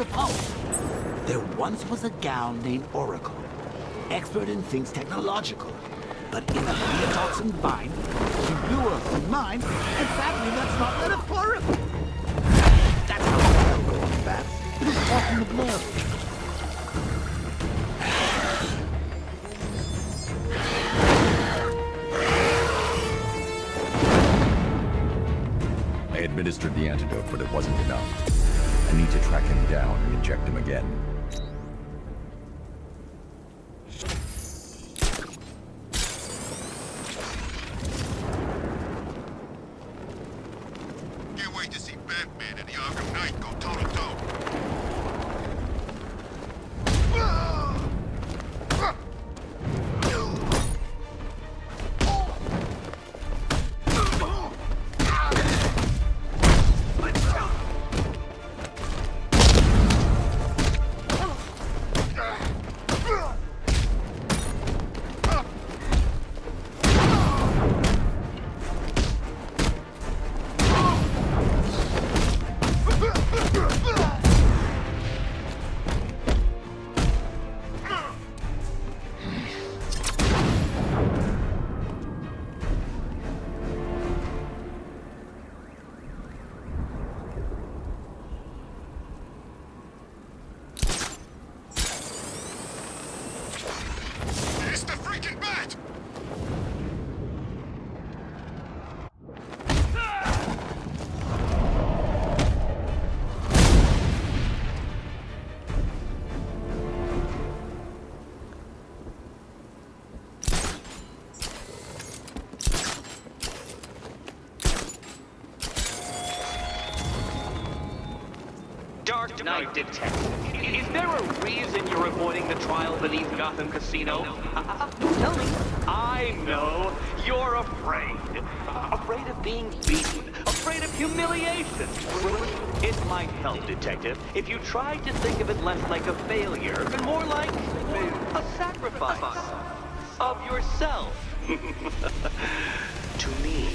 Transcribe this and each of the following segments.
the pulse. There once was a gal named Oracle, expert in things technological. But in a neotoxin bind, she blew her own mind, and sadly that's not metaphorical. That's how the hell goes back. It was caught in the blood. I administered the antidote, but it wasn't enough. I need to track him down and inject him again. Can't wait to see Batman and the Arkham Knight go toe-to-toe. It's the freaking Bat! Dark Knight Detective. Is there a reason you're avoiding the trial beneath Gotham Casino? Don't tell me. I know. You're afraid. Afraid of being beaten. Afraid of humiliation. It might help, Detective, if you tried to think of it less like a failure and more like a sacrifice of yourself. To me.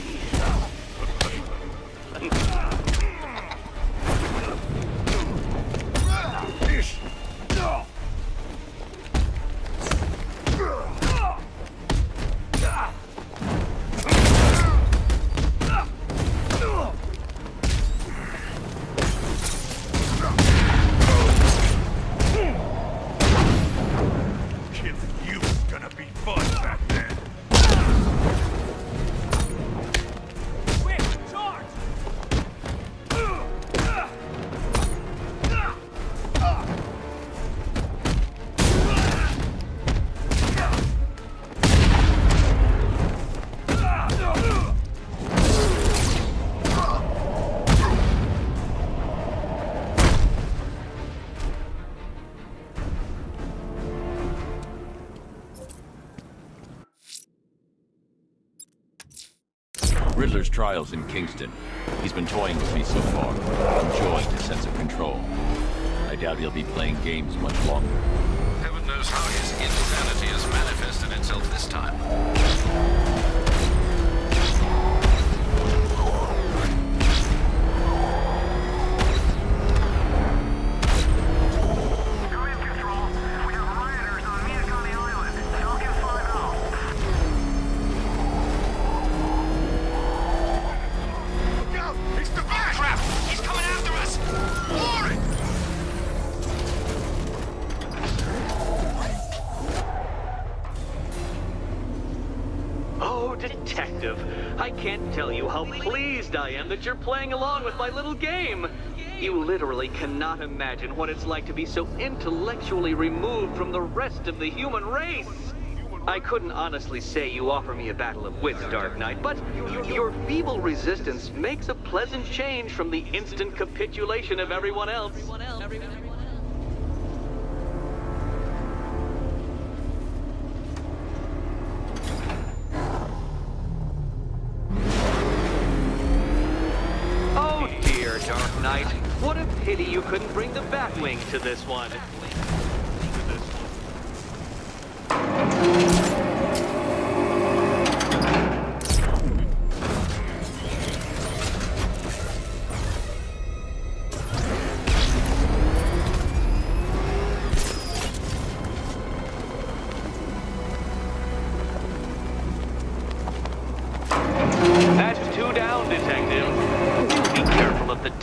Riddler's trial's in Kingston. He's been toying with me so far, enjoying his sense of control. I doubt he'll be playing games much longer. Heaven knows how his insanity has manifested itself this time. Detective, I can't tell you how pleased I am that you're playing along with my little game. You literally cannot imagine what it's like to be so intellectually removed from the rest of the human race. I couldn't honestly say you offer me a battle of wits, Dark Knight, but your feeble resistance makes a pleasant change from the instant capitulation of everyone else. Dark Knight, what a pity you couldn't bring the Batwing to this one.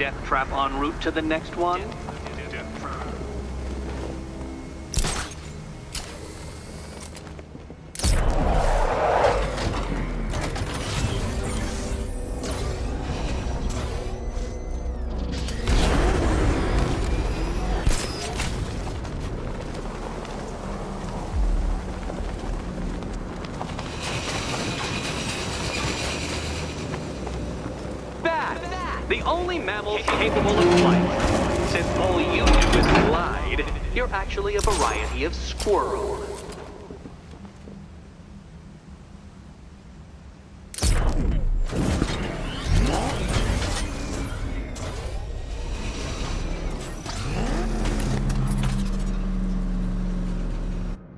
death trap en route to the next one? The only mammals capable of flight. Since all you do is glide, you're actually a variety of squirrel.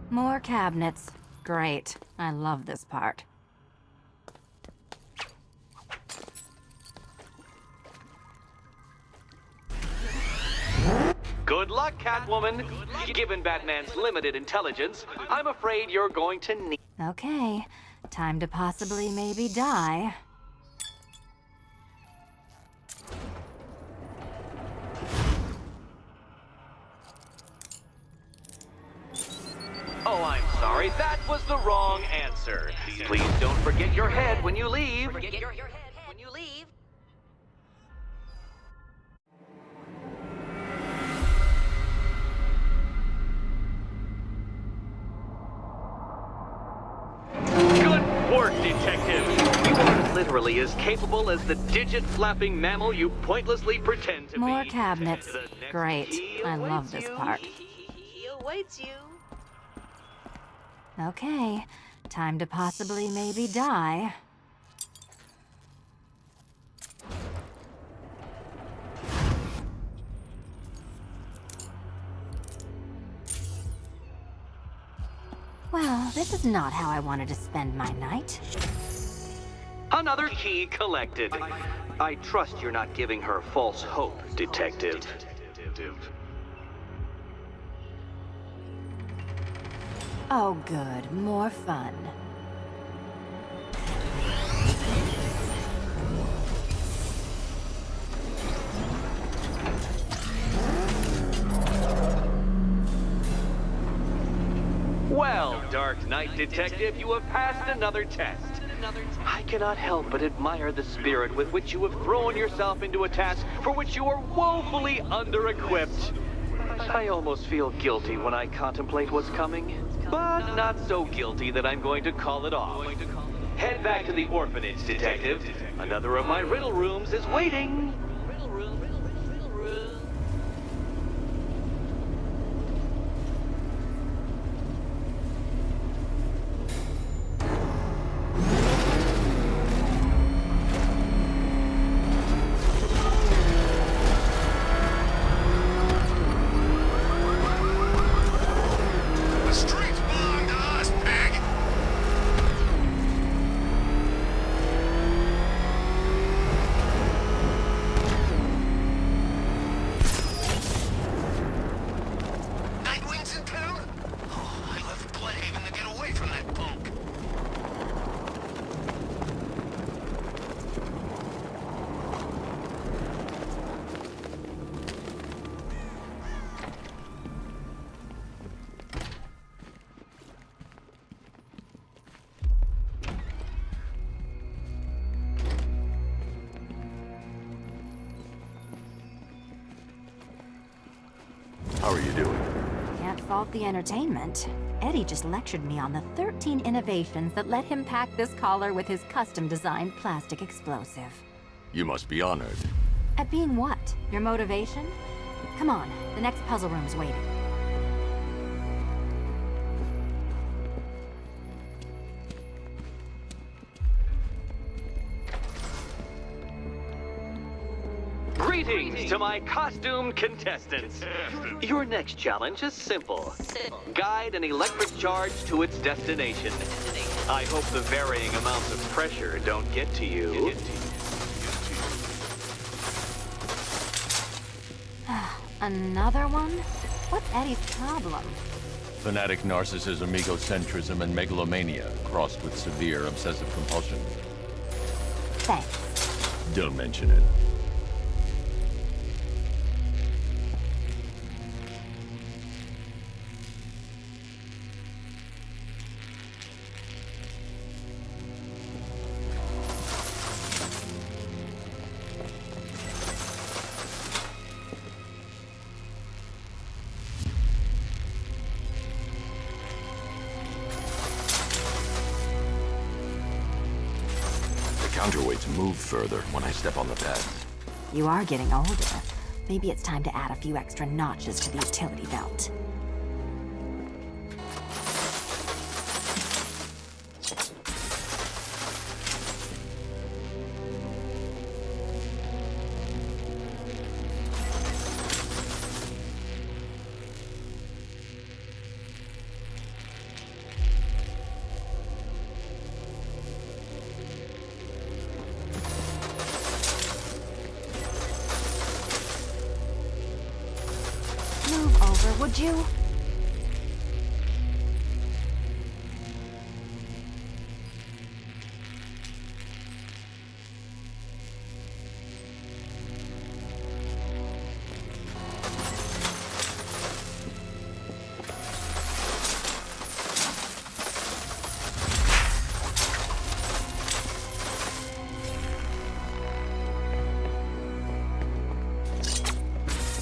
More cabinets. Great. I love this part. Good luck, Catwoman. Given Batman's limited intelligence, I'm afraid you're going to need... Okay. Time to possibly maybe die. Oh, I'm sorry. That was the wrong answer. Please don't forget your head when you leave. Detective, you are literally as capable as the digit-flapping mammal you pointlessly pretend to be. More cabinets. Great. I love this part. He awaits you. Okay. Time to possibly maybe die. Well, this is not how I wanted to spend my night. Another key collected. I trust you're not giving her false hope, Detective. Oh, good. More fun. Well, Dark Knight Detective, you have passed another test. I cannot help but admire the spirit with which you have thrown yourself into a task for which you are woefully under-equipped. I almost feel guilty when I contemplate what's coming, but not so guilty that I'm going to call it off. Head back to the orphanage, Detective. Another of my riddle rooms is waiting. How are you doing? Can't fault the entertainment. Eddie just lectured me on the 13 innovations that let him pack this collar with his custom-designed plastic explosive. You must be honored. At being what? Your motivation? Come on, the next puzzle room's waiting. Greetings to my costumed contestants. Your next challenge is simple. Guide an electric charge to its destination. I hope the varying amounts of pressure don't get to you. Another one? What's Eddie's problem? Fanatic narcissism, egocentrism, and megalomania, crossed with severe obsessive compulsion. Thanks. Don't mention it. counterweights move further when I step on the pads. You are getting older. Maybe it's time to add a few extra notches to the utility belt. Move over, would you?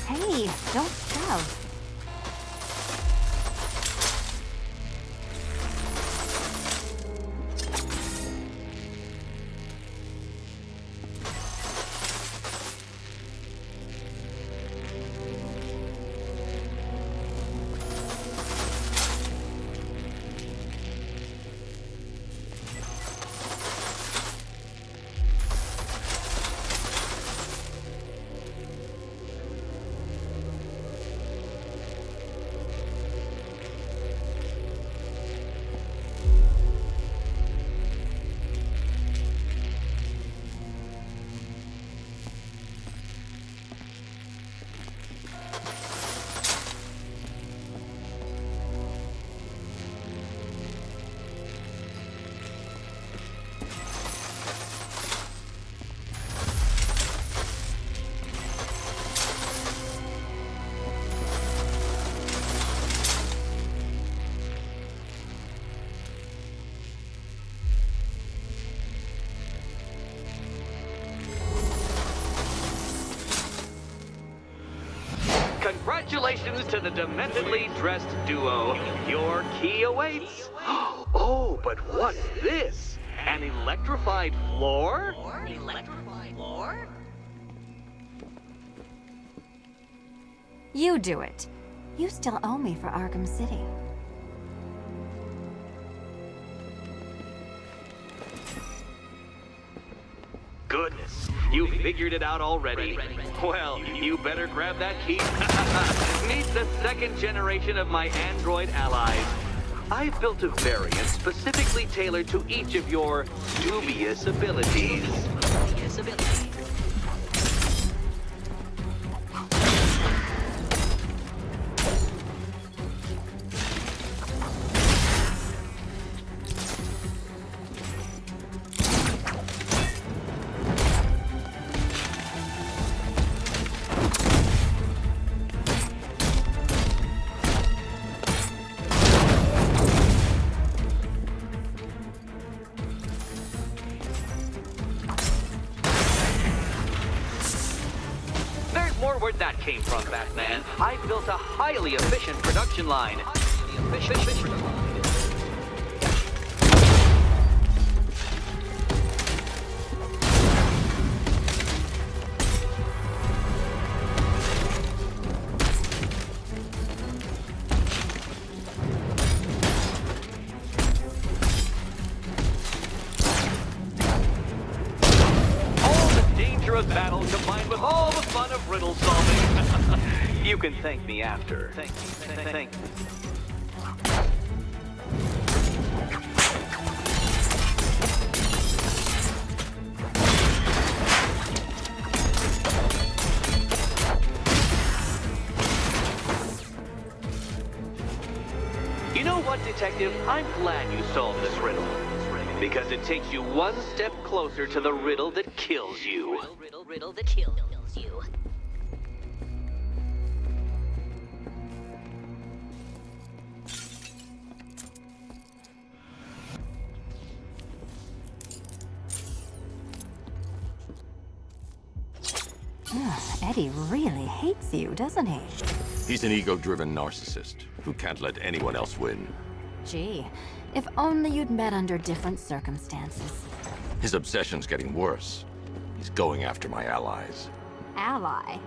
Hey, don't shove. Congratulations to the dementedly dressed duo. Your key awaits. Oh, but what's this? An electrified floor? Electrified floor? You do it. You still owe me for Arkham City. Goodness, you figured it out already. Well, you better grab that key. Meet the second generation of my android allies. I've built a variant specifically tailored to each of your dubious abilities. More where that came from, Batman. I built a highly efficient production line. Battle combined with all the fun of riddle solving. You can thank me after. Thank you. You know what, Detective? I'm glad you solved this riddle. Because it takes you one step closer to the riddle that kills you. Riddle that kills you. Eddie really hates you, doesn't he? He's an ego-driven narcissist who can't let anyone else win. Gee, if only you'd met under different circumstances. His obsession's getting worse. He's going after my allies. Ally.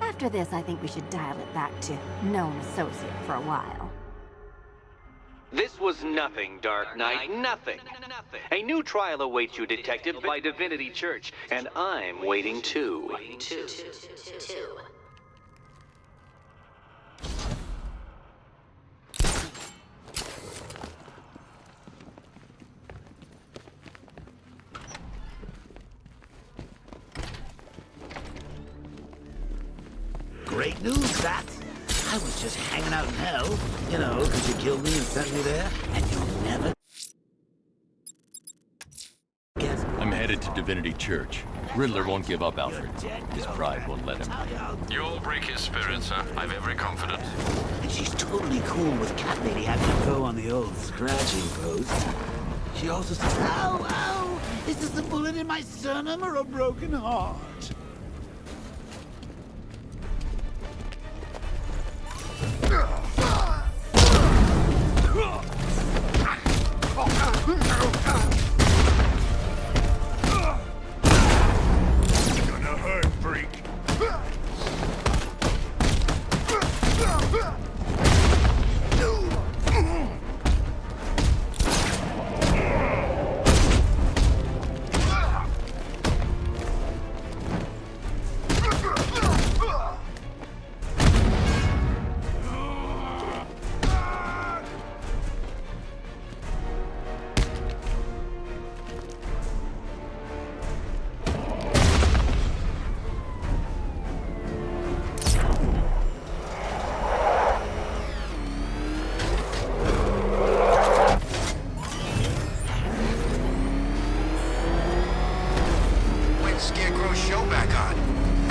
After this, I think we should dial it back to known associate for a while. This was nothing, Dark Knight, nothing. A new trial awaits you, Detective, by Divinity Church, and I'm waiting too. Great news, that. I was just hanging out in hell, you know, because you killed me and sent me there, and you'll never guess. I'm headed to Divinity Church. Riddler won't give up Alfred. His pride won't let him. You'll break his spirit, sir. I've every confidence. And she's totally cool with Cat Lady having to go on the old scratching post. She also says, ow, ow, is this a bullet in my sternum or a broken heart? Gonna hurt, freak. Scarecrow's show back on. I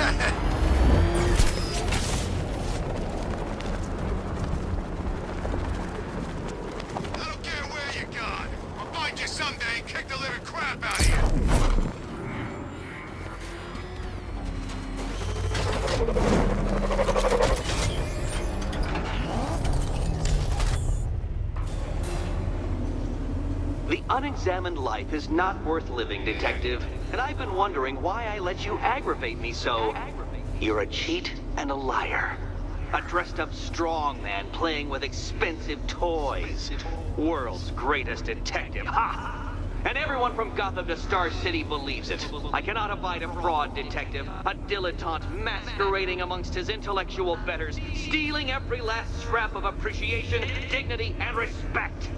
don't care where you're gone. I'll find you someday and kick the living crap out of you. The unexamined life is not worth living, Detective. And I've been wondering why I let you aggravate me so. You're a cheat and a liar. A dressed-up strongman playing with expensive toys. World's greatest detective, ha! And everyone from Gotham to Star City believes it. I cannot abide a fraud, Detective. A dilettante masquerading amongst his intellectual betters, stealing every last scrap of appreciation, dignity, and respect.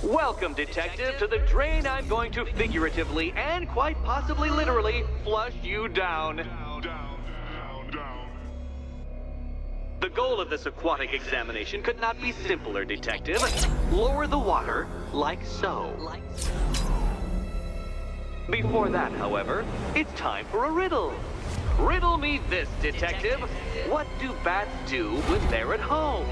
Welcome, Detective, to the drain I'm going to figuratively and quite possibly literally flush you down. The goal of this aquatic examination could not be simpler, Detective. Lower the water, like so. Before that, however, it's time for a riddle. Riddle me this, Detective. What do bats do when they're at home?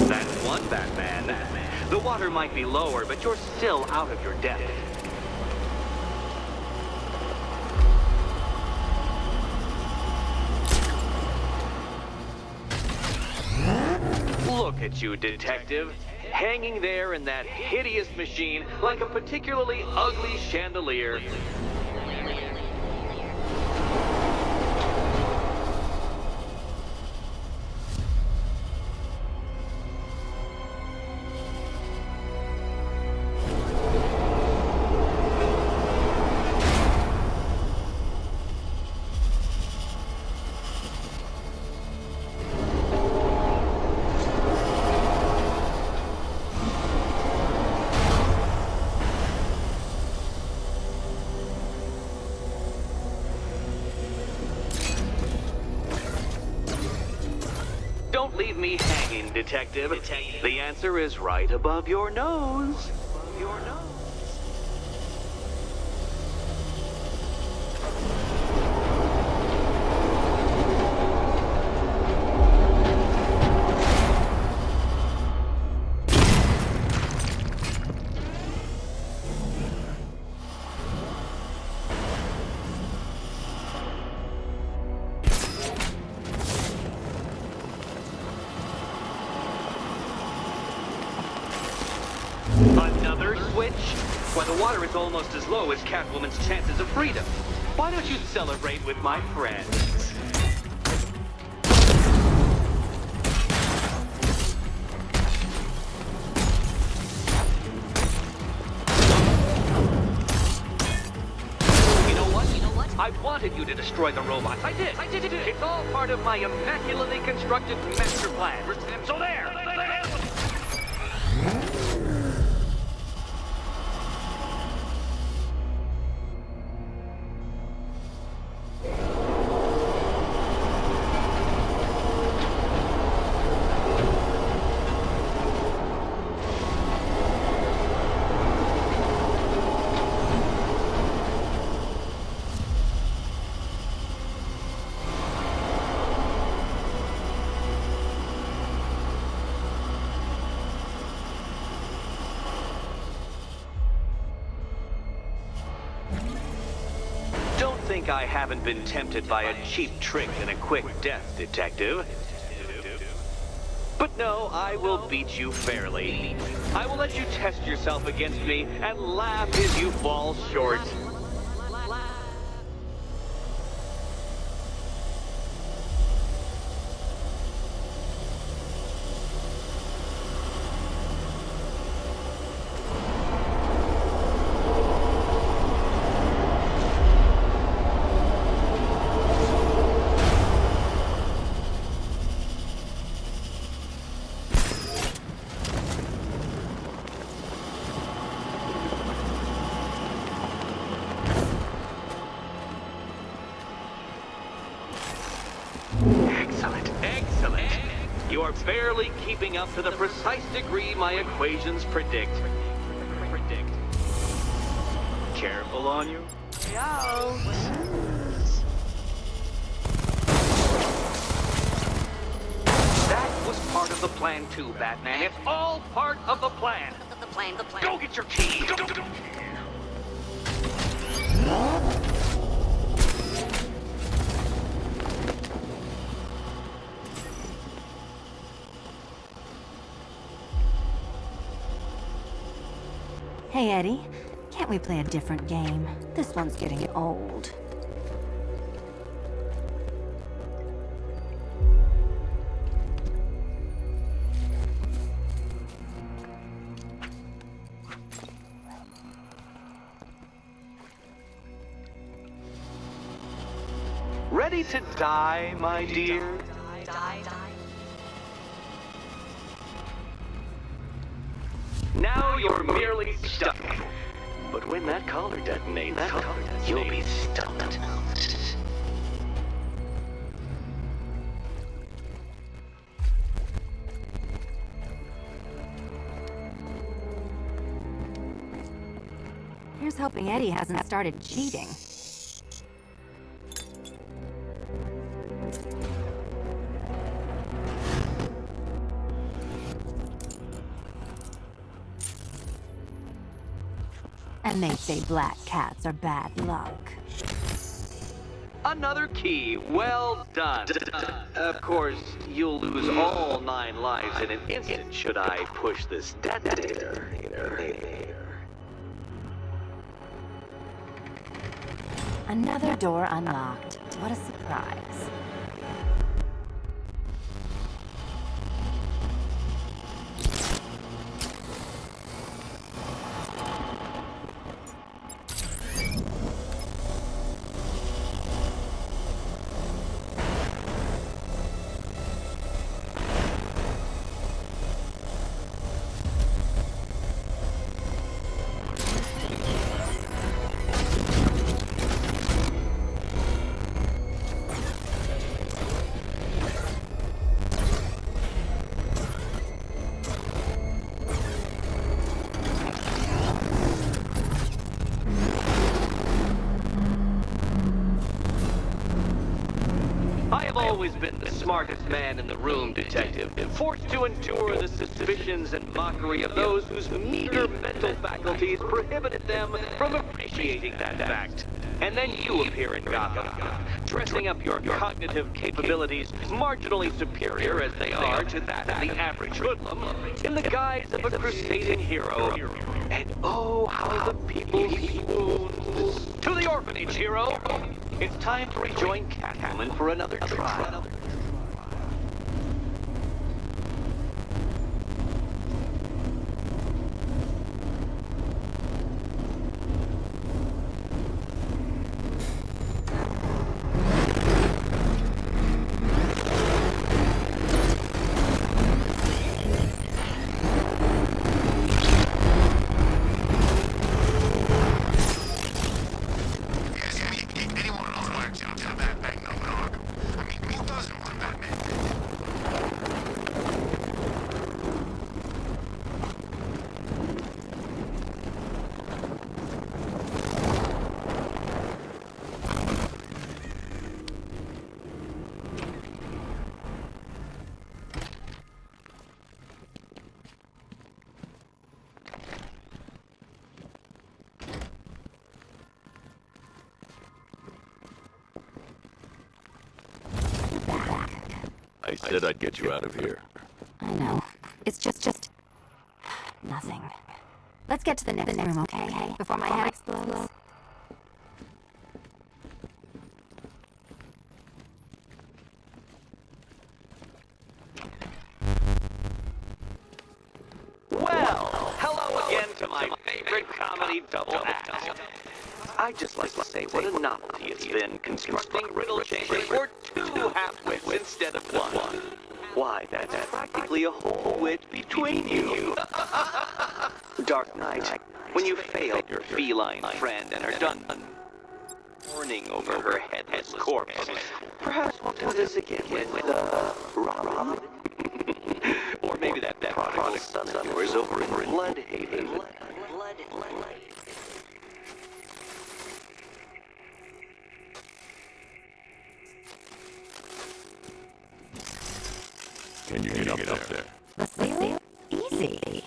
That's one, Batman. The water might be lower, but you're still out of your depth. Look at you, Detective. Hanging there in that hideous machine like a particularly ugly chandelier. me hanging, Detective? The answer is right above your nose. Your nose. Another switch? Why, the water is almost as low as Catwoman's chances of freedom. Why don't you celebrate with my friends? You know what? I wanted you to destroy the robots. I did. It's all part of my immaculately constructed master plan. So there! Think I haven't been tempted by a cheap trick and a quick death, Detective. But no, I will beat you fairly. I will let you test yourself against me and laugh as you fall short. Excellent. You are barely keeping up to the precise degree my equations predict. Careful on your way out. That was part of the plan too, Batman. It's all part of the plan. The plan. Go get your key. Go. Hey, Eddie. Can't we play a different game? This one's getting old. Ready to die, my dear? Die. Now you're merely stuck. But when that collar detonates, you'll be stumped. Here's hoping Eddie hasn't started cheating. And they say black cats are bad luck. Another key. Well done. Of course, you'll lose all 9 lives in an instant should I push this detonator. Another door unlocked. What a surprise. always been the smartest man in the room, Detective, forced to endure the suspicions and mockery of those whose meager mental faculties prohibited them from appreciating that fact. And then you appear in Gotham, dressing up your cognitive capabilities marginally superior as they are to that of the average hoodlum, in the guise of a crusading hero. And oh, how the people he wounds. To the orphanage, hero! It's time to rejoin Catwoman for another trial. I said I'd get you out of here. I know. It's just nothing. Let's get to the next room, okay? Before my head explodes. Well, hello again to my favorite comedy double act. I'd just like to say what a novelty it's been constructing riddle chambers for two half-wits instead of one. Why, that's practically a whole wit between you. Dark Knight, when you failed your feline friend and are done mourning over her headless corpse, perhaps we'll do this again with, Robin? Or maybe that prodigal son of yours over in Bloodhaven. Can you get up there? The ceiling? Easy.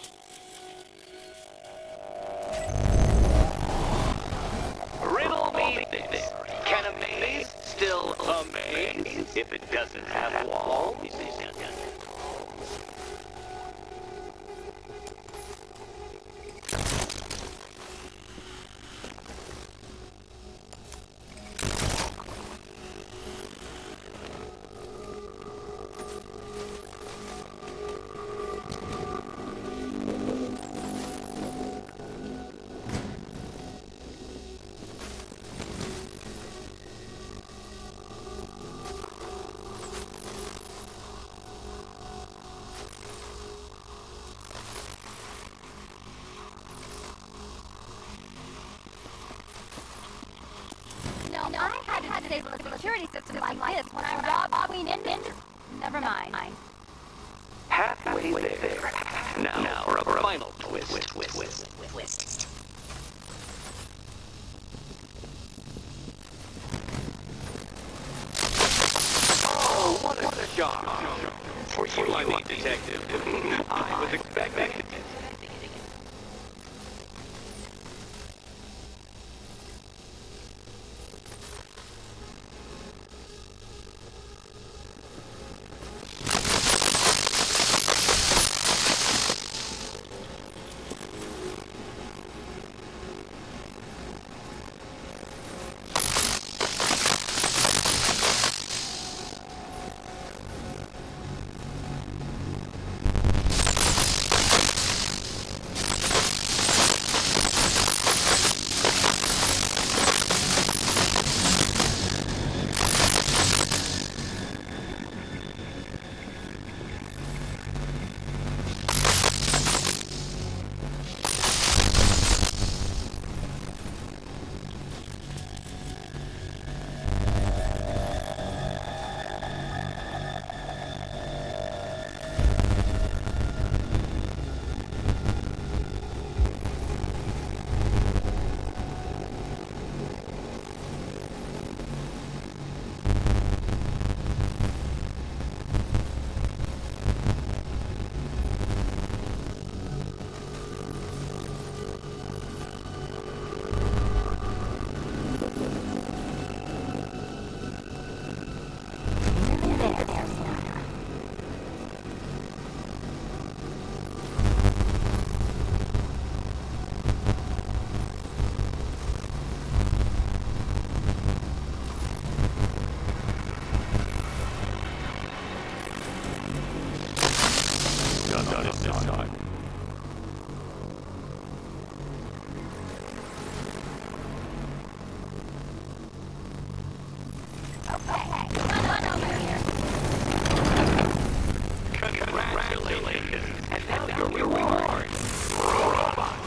Riddle me this. Can a maze still amaze if it doesn't have walls? I had to disable the security system like this when I robbed Queen Ninja. Never mind. Halfway there. Now for a final twist. Oh, what a shock. For you, I mean, Detective. I was expecting it. on it this time. Congratulations. And now your reward. Robot.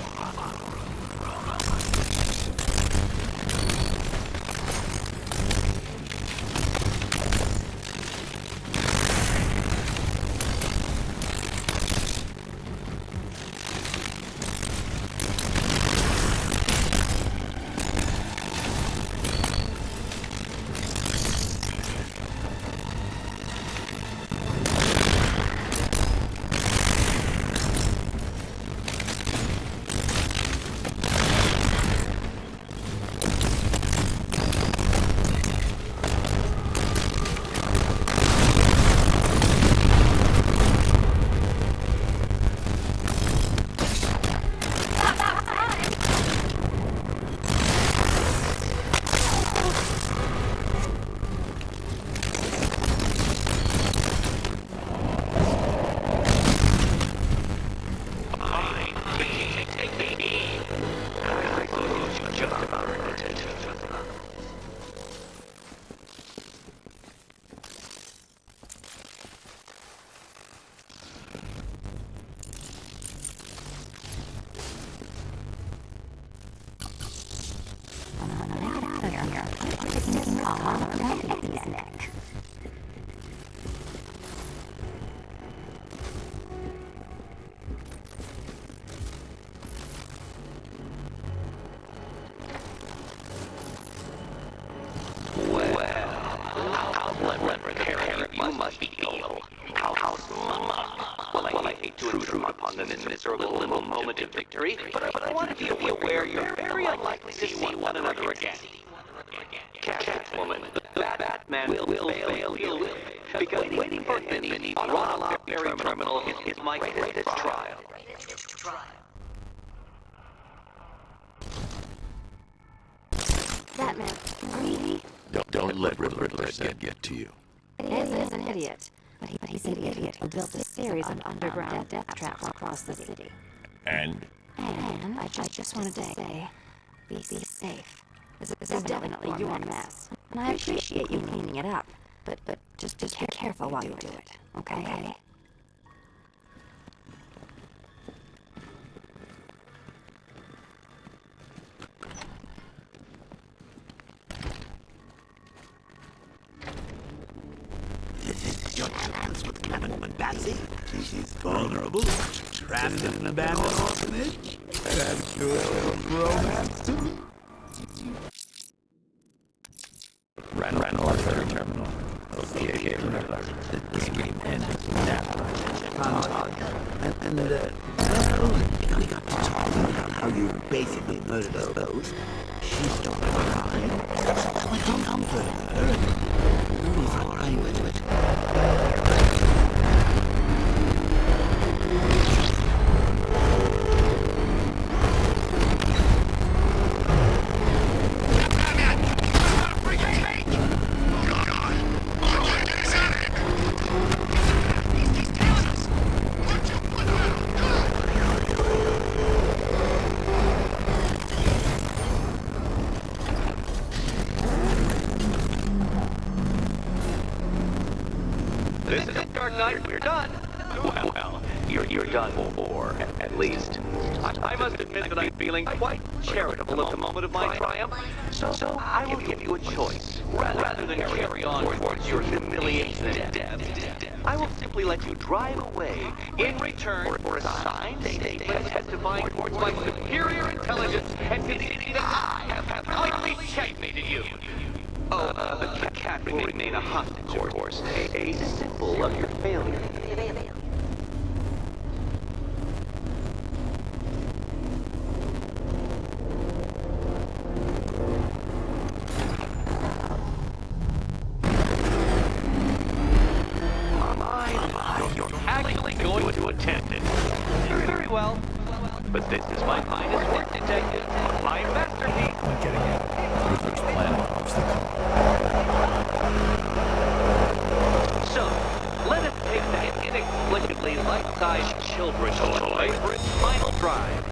Little moment of victory, but I want to be aware you're very unlikely to see one another again. Catwoman, Batman will fail you, because waiting for Zanny on a very terminal is my greatest trial. Batman, really? Don't let Riddler get to you. Ed is an idiot. But he's an idiot who built a series of underground death traps across the city. And? And I just wanted to say, be safe. This is definitely your mess. And I appreciate you cleaning it up. But just be careful while you do it, okay? Your chance with Catwoman, Patsy. She's vulnerable, trapped in an abandoned orphanage. That's your romance to me. Ran off the terminal. Okay, Riddler. This game ends now. And well, we got to talking about how you basically murdered us both. She started crying, so I can't comfort her. We'll find with it. This is it, Dark Knight. We're done. Well, you're done, or at least. I must admit that I'm feeling quite charitable at the moment of my triumph. So I will give you a choice. Rather than carry on towards your humiliation and death, I will simply let you drive away in return for a signed statement testifying towards my superior intelligence and conceding that I have completely checkmated you. The cat will remain a hostage, of course. A symbol of your failure. You're actually going to attempt it. Very well. But this is my finest work, detective. My masterpiece. I'm getting it. Riddler's plan was the call. So, let us take that inexplicably a life-size children's toy for its final drive.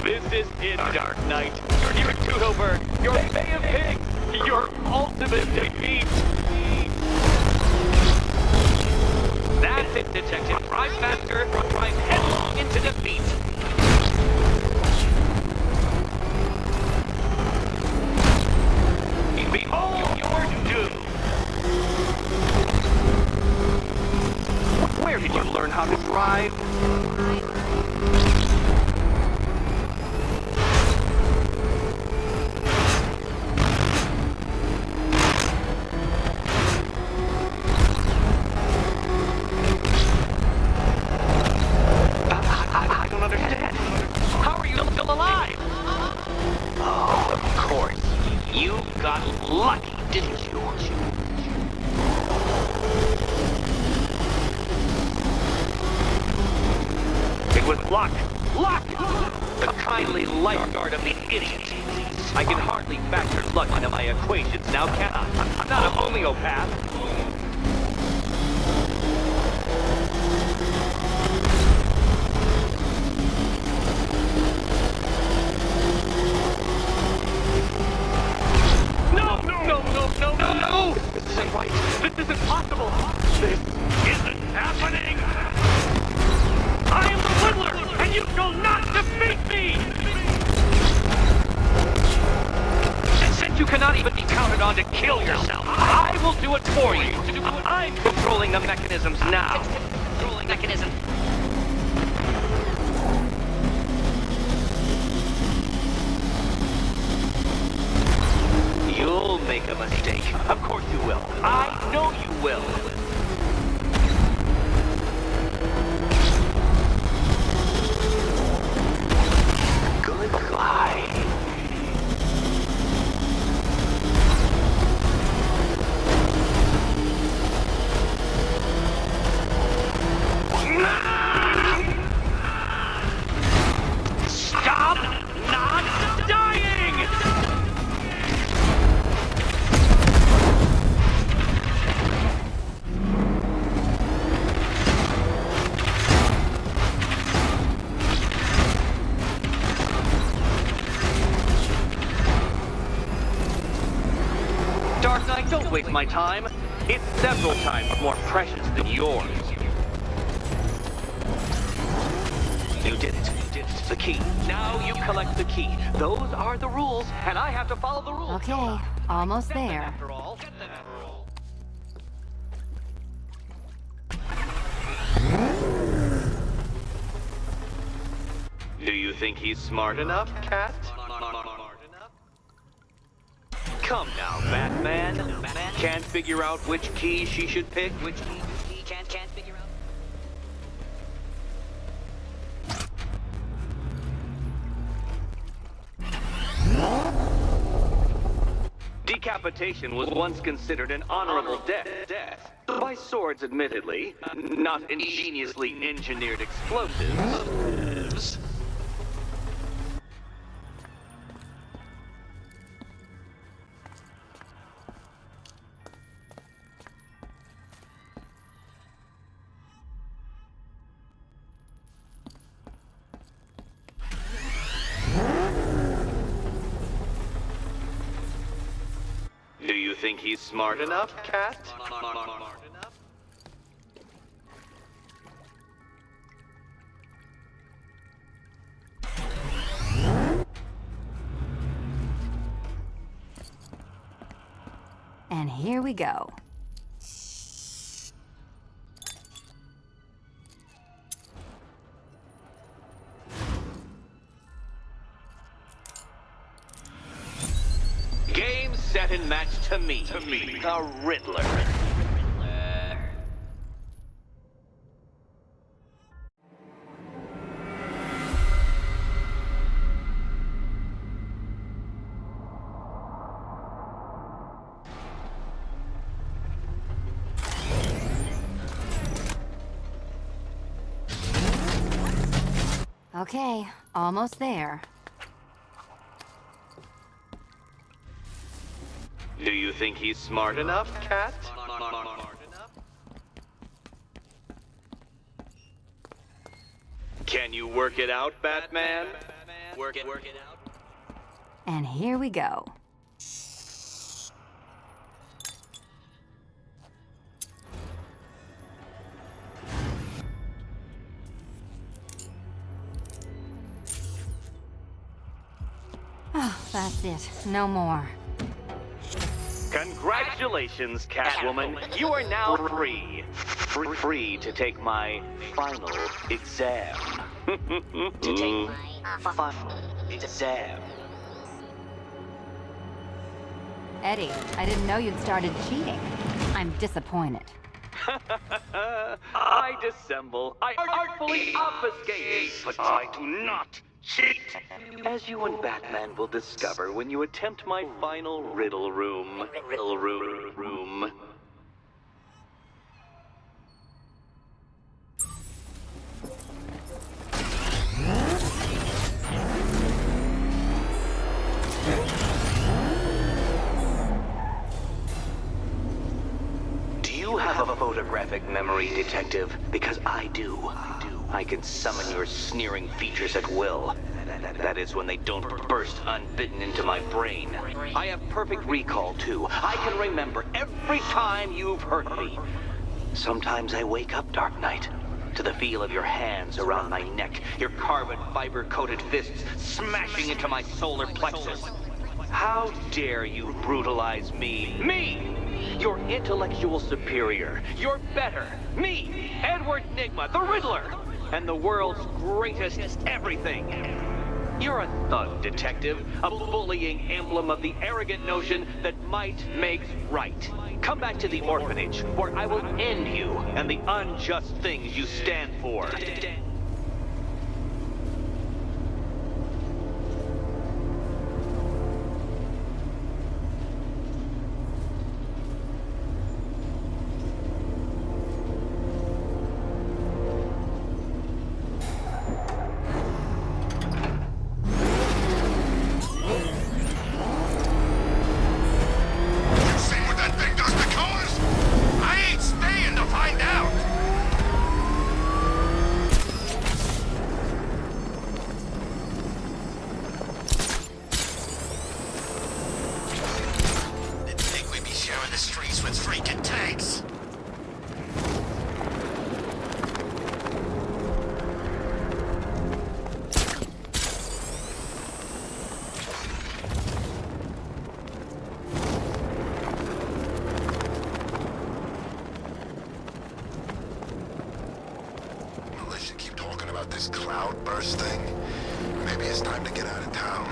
This is it, Dark Knight. Your Doodleberg, your Bay of Pigs, your ultimate defeat. That's it, Detective. Drive faster, drive headlong into defeat. Behold your doom. Where did you learn how to drive? I don't understand. How are you still alive? Oh, of course. You got lucky, didn't you? It was luck! Luck! The kindly lifeguard of the idiot. I can hardly factor luck into my equations now, can I? I'm not a homeopath. No! This isn't right. This isn't possible. This isn't happening. I am the Riddler, and you shall not defeat me! And since you cannot even be counted on to kill yourself, I will do it for you. I'm controlling the mechanisms now. Controlling mechanism. You'll make a mistake. Of course you will. I know you will. Goodbye. Stop not dying! Dark Knight, don't waste my time. It's several times more precious than yours. You did it. You did it. The key. Now you collect the key. Those are the rules, and I have to follow the rules. Okay, almost there. After all. Get them after all. Do you think he's smart enough, Cat? Come now, Batman. Can't figure out which key she should pick? Which key can't figure out? Decapitation was once considered an honorable death. By swords, admittedly, not ingeniously engineered explosives. Do you think he's smart enough, Cat? And here we go. Game, set, and match to me. The Riddler. Okay, almost there. Do you think he's smart enough, Cat? Can you work it out, Batman? Work it out. And here we go. Oh, that's it. No more. Congratulations, Catwoman. You are now free. Free to take my final exam. To take my Final exam. Eddie, I didn't know you'd started cheating. I'm disappointed. I dissemble. I artfully obfuscate. But I do not cheat. As you and Batman will discover when you attempt my final riddle room. Riddle room. Do you have a photographic memory, Detective? Because I do. I can summon your sneering features at will. That is when they don't burst unbidden into my brain. I have perfect recall, too. I can remember every time you've hurt me. Sometimes I wake up, Dark Knight, to the feel of your hands around my neck, your carbon fiber-coated fists smashing into my solar plexus. How dare you brutalize me? Me! Your intellectual superior. You're better. Me, Edward Nygma, the Riddler, and the world's greatest everything. You're a thug, Detective, a bullying emblem of the arrogant notion that might makes right. Come back to the orphanage, where I will end you and the unjust things you stand for. See what that thing does to cars? I ain't staying to find out! Didn't think we'd be sharing the streets with freaking tanks. Unless you keep talking about this cloud burst thing, maybe it's time to get out of town.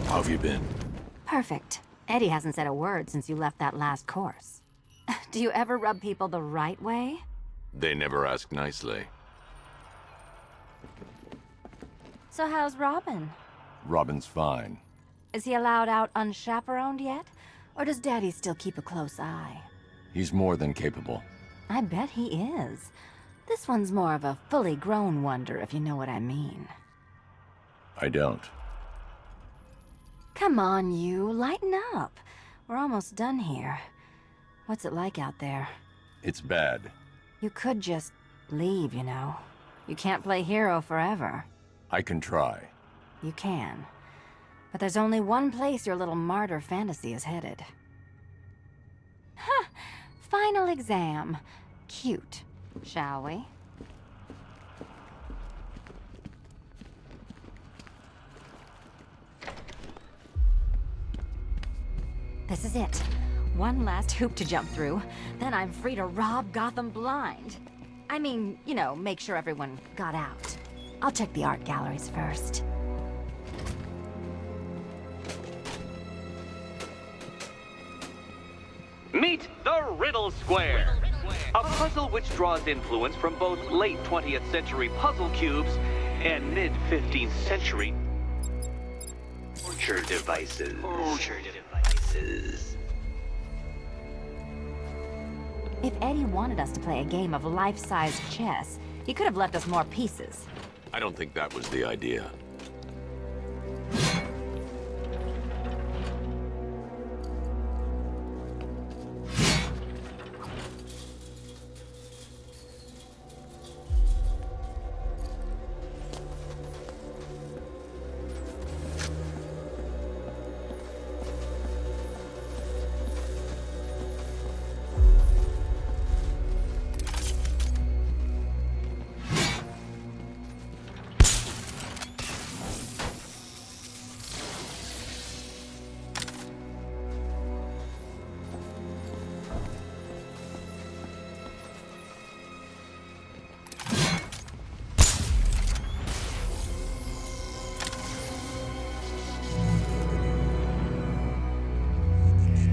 How have you been? Perfect. Eddie hasn't said a word since you left that last course. Do you ever rub people the right way? They never ask nicely. So how's Robin? Robin's fine. Is he allowed out unchaperoned yet? Or does Daddy still keep a close eye? He's more than capable. I bet he is. This one's more of a fully grown wonder, if you know what I mean. I don't. Come on, you. Lighten up. We're almost done here. What's it like out there? It's bad. You could just leave, you know. You can't play hero forever. I can try. You can. But there's only one place your little martyr fantasy is headed. Huh. Final exam. Cute. Shall we? This is it. One last hoop to jump through. Then I'm free to rob Gotham blind. I mean, you know, make sure everyone got out. I'll check the art galleries first. Meet the Riddle Square, a puzzle which draws influence from both late 20th century puzzle cubes and mid 15th century torture devices. If Eddie wanted us to play a game of life-size chess, he could have left us more pieces. I don't think that was the idea.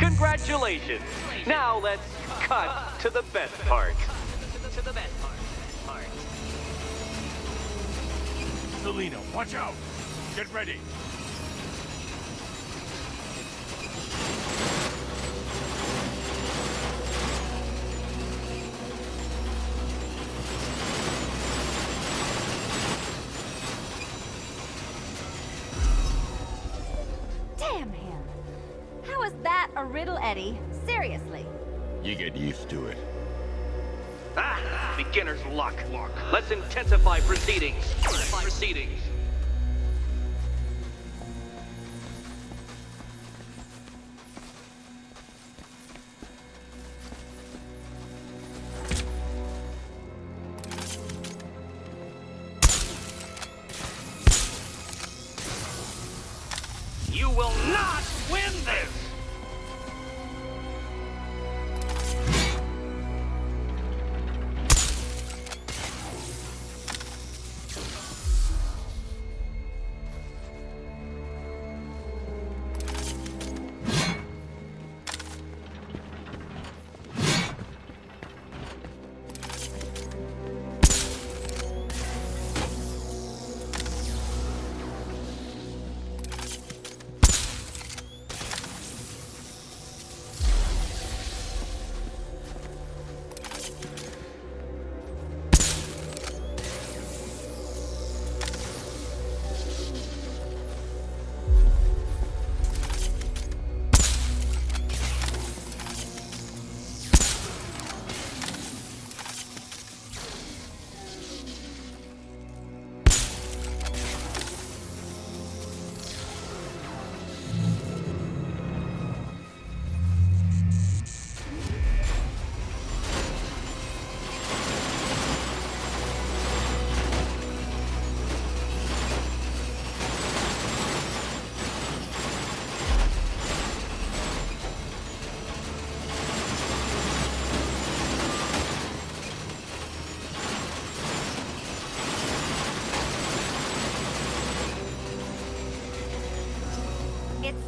Congratulations! Now let's cut to the best part. Selena, watch out! Get ready! Damn him! How is that a riddle, Eddie? Seriously. You get used to it. Ah, beginner's luck. Let's intensify proceedings. You will not win this!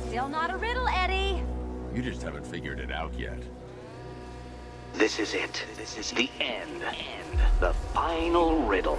Still not a riddle, Eddie. You just haven't figured it out yet. This is it. This is the end. The final riddle.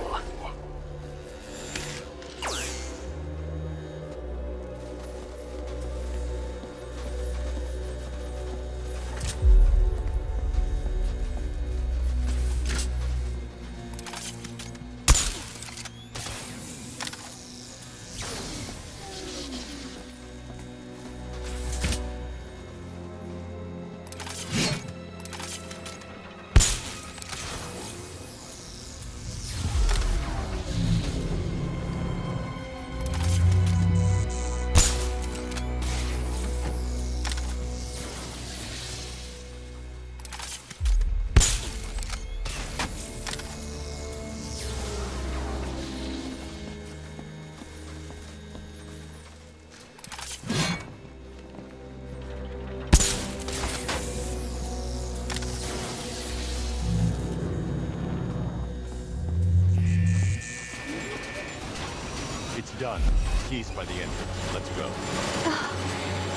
It's done. Keys by the entrance. Let's go.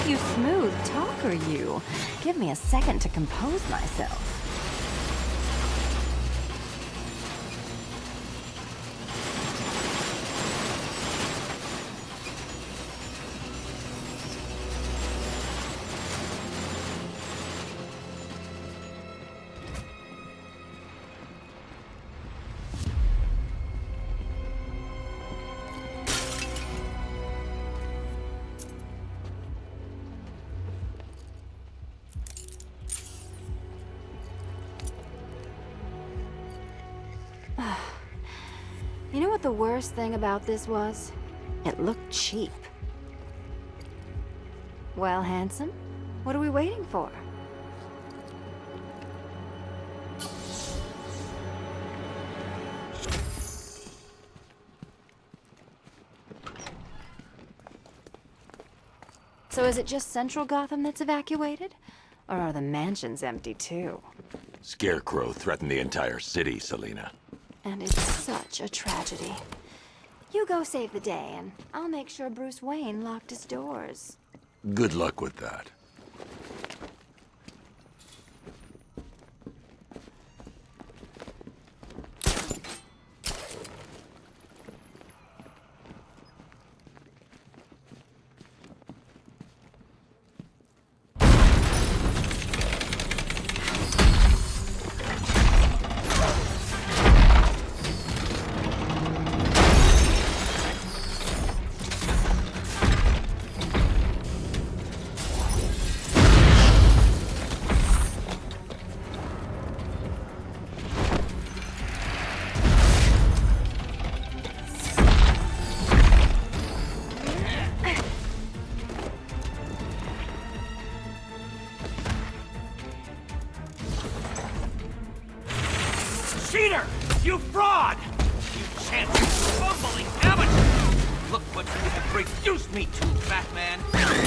You smooth talker, you. Give me a second to compose myself. You know what the worst thing about this was? It looked cheap. Well, handsome, what are we waiting for? So is it just Central Gotham that's evacuated? Or are the mansions empty too? Scarecrow threatened the entire city, Selina. And it's such a tragedy. You go save the day, and I'll make sure Bruce Wayne locked his doors. Good luck with that. Cheater! You fraud! You chancy, fumbling amateur! Look what you have reduced me to, Batman!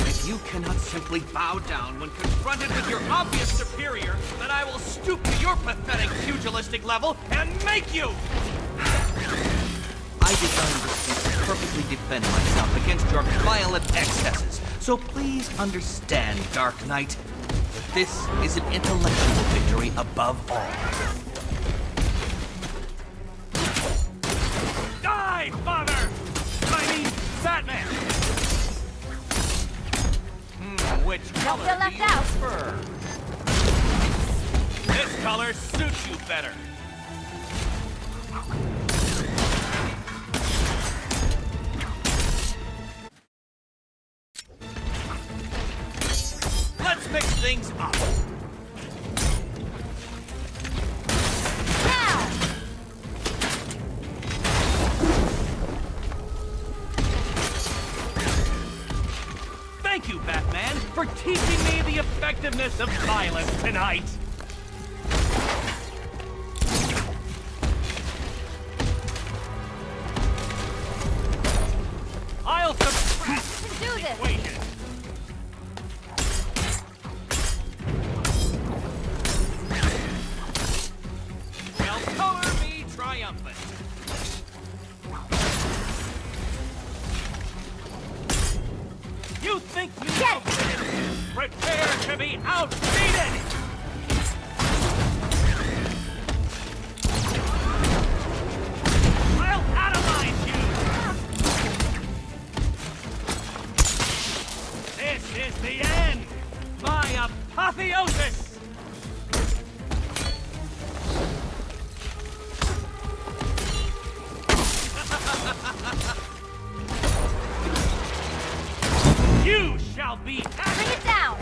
If you cannot simply bow down when confronted with your obvious superior, then I will stoop to your pathetic pugilistic level and make you! I designed this suit to perfectly defend myself against your violent excesses, so please understand, Dark Knight, that this is an intellectual victory above all. Die, Father! I mean, Batman! Which color feel left do you out. prefer? This color suits you better. Let's mix things up. Thank you, Batman, for teaching me the effectiveness of violence tonight. I'll subtract Do this! equation. Well, color me triumphant. You think you Get know? Prepare to be outbeaten! I'll atomize you! This is the end! My apotheosis! You shall be Bring it down!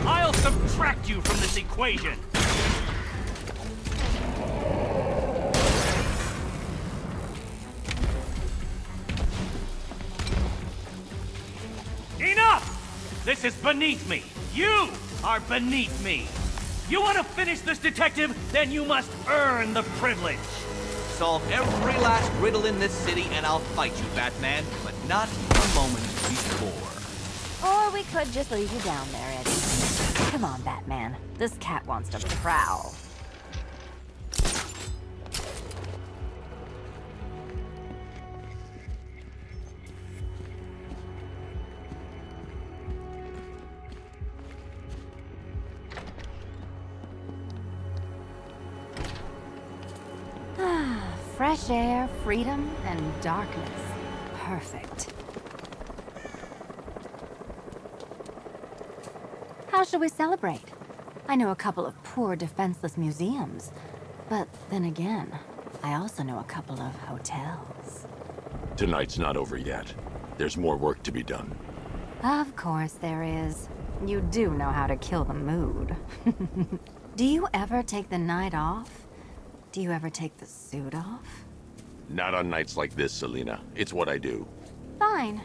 I'll subtract you from this equation. Enough! This is beneath me. You are beneath me. You want to finish this, detective? Then you must earn the privilege. Solve every last riddle in this city and I'll fight you, Batman, but not a moment before. Or we could just leave you down there, Eddie. Come on, Batman. This cat wants to prowl. Fresh air, freedom, and darkness. Perfect. How shall we celebrate? I know a couple of poor, defenseless museums. But then again, I also know a couple of hotels. Tonight's not over yet. There's more work to be done. Of course there is. You do know how to kill the mood. Do you ever take the night off? Do you ever take the suit off? Not on nights like this, Selena. It's what I do. Fine.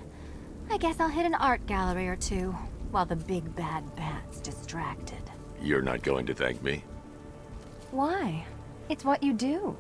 I guess I'll hit an art gallery or two, while the big bad bat's distracted. You're not going to thank me? Why? It's what you do.